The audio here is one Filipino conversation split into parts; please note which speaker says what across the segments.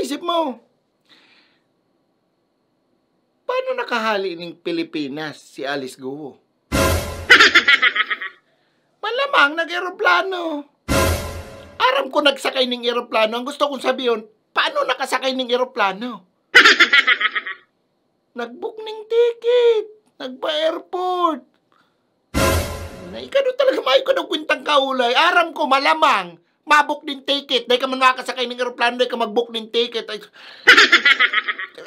Speaker 1: isip mo? Paano nakahali ng Pilipinas si Alice Guo? Malamang nag-eroplano. Aram ko nagsakay ng eroplano. Ang gusto kong sabihin, paano nakasakay ng eroplano? Nag-book ng ticket. Nagpa-airport. Na ikano talaga may ko ng kwintang kaulay. Aram ko malamang mabook din ticket. Dahil ka man makasakay ng aeroplano, dahil ka mag-book ng ticket.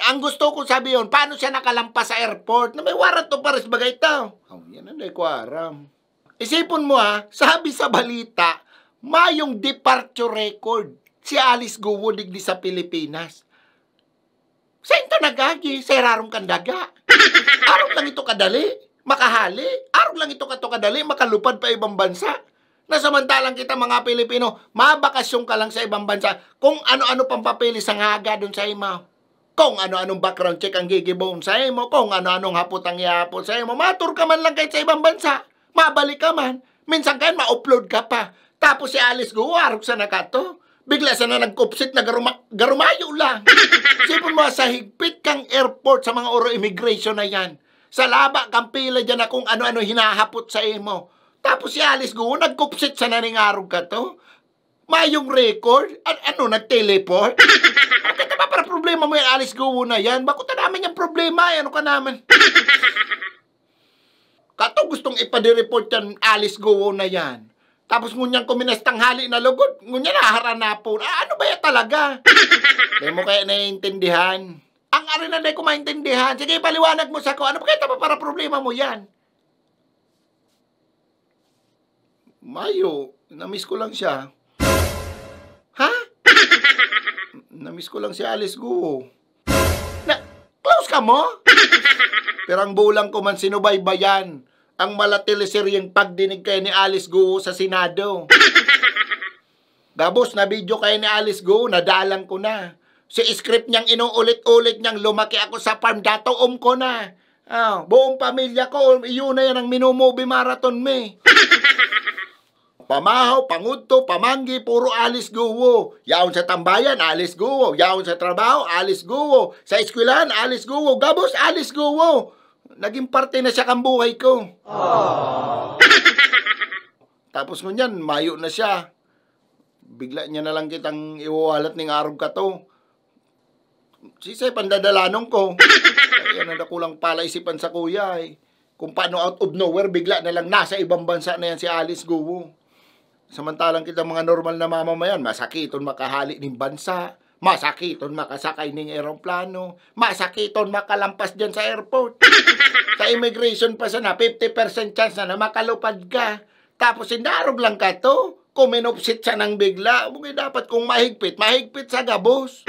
Speaker 1: Ang gusto ko sabihin, paano siya nakalampas sa airport? Na may warrant of arrest bagay ito. Oh, yan ang dahil ko aram. Isipon mo sabi sa balita, mayong departure record si Alice Guo digdi sa Pilipinas. Sa ito nagagi, sa irarong kandaga. Araw lang ito kadali, makahali. Araw lang ito kadali, makalupad pa ibang bansa. Nasamantalang kita mga Pilipino, mabakasyon ka lang sa ibang bansa kung ano-ano pang papeli sa ngaga doon sa imo. Kung ano-anong background check ang gigibon sa imo, kung ano-anong hapot ang ihapot sa imo, matur ka man lang kahit sa ibang bansa. Mabalik ka man. Minsan kayan, ma-upload ka pa. Tapos si Alice Guo, arog sa nakato. Bigla sa na nagkupsit na garumayo lang. Sipon mo, sa higpit kang airport sa mga oro immigration na yan. Sa laba kang pila dyan na kung ano-ano hinahapot sa imo. Tapos si Alice Guo, nagkupsit sa naningarog ka to. Mayong record? Ano, nag-teleport? Bakit ba para problema mo yung Alice Guo na yan? Bakit na naman yung problema? Ano ka naman? Kato gustong ipadireport yan Alice Guo na yan. Tapos ngunyang kuminas tanghali na lugod, ngunya naharanapon. Ano ba yan talaga? Hindi mo kaya naiintindihan. Ang arin na di ko maintindihan. Sige, paliwanag mo sa ko. Ano ba kaya para problema mo yan? Mayo, namiss ko lang siya. Ha? Namiss ko lang si Alice Guo. Close ka mo? Pero ang bulang ko man sinubaybayan ang malateleseryeng pagdinig kayo ni Alice Guo sa Senado. Gabos na video kayo ni Alice Guo, nadalang ko na. Si script niyang inuulit-ulit niyang lumaki ako sa farm, datoom ko na. Buong pamilya ko, iyon na yan ang minumovie marathon me. Pamahaw, pangudto, pamanggi, puro Alice Guo. Yaon sa tambayan, Alice Guo. Yaon sa trabaho, Alice Guo. Sa eskwelahan, Alice Guo. Gabos, Alice Guo. Naging parte na siya kang buhay ko. Tapos ngunyan, mayo na siya. Bigla niya na lang kitang iwawalat ng araw ka to. Sisay, pandadalanong ko. Kaya na kulang pala isipan sa kuya eh. Kung paano out of nowhere, bigla na lang nasa ibang bansa na yan si Alice Guo. Samantalang kita mga normal na mamamayan, masakiton makahali ng bansa, masakiton makasakay ng aeroplano, masakiton makalampas dyan sa airport. Sa immigration pa sana, 50% chance na makalupad ka. Tapos sindarog lang ka to, kung minupsit siya ng bigla, okay, dapat kung mahigpit sa gabos.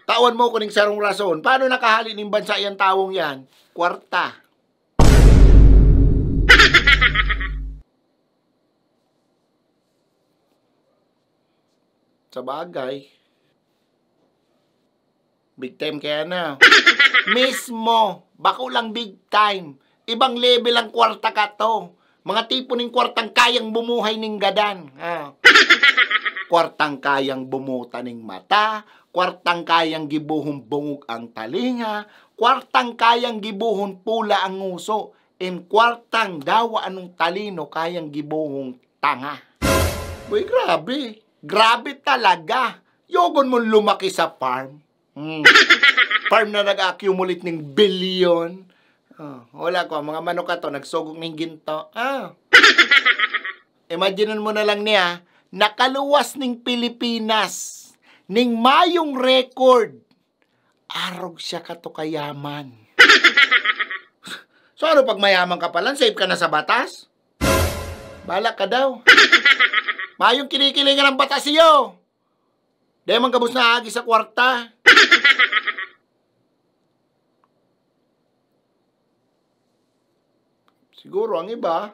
Speaker 1: Tawan mo kuning sarong rason, paano nakahali ng bansa yung tawong yan? Kwarta. Sa bagay, big time kaya na. Mismo, bako lang big time. Ibang level ang kwarta ka to. Mga tipo ng kwartang kayang bumuhay ng gadan. Kwartang kayang bumuta ng mata, kwartang kayang gibuhong bungog ang talinga, kwartang kayang gibuhong pula ang nguso, and kwartang dawa anong talino kayang gibuhong tanga. Boy, grabe. Grabe talaga. Yogon mo lumaki sa farm. Farm na nag-accumulate ng billion. Wala ko, mga manok ka to, nagsugong ng ginto. Imaginean mo na lang niya, nakaluwas ng Pilipinas, ning mayong record. Arog siya ka to kayaman. So ano pag mayaman ka pala, safe ka na sa batas? Balak ka daw. Mayong kinikilingan ng batas iyo. Dahil man kabus na agi sa kwarta. Siguro ang iba.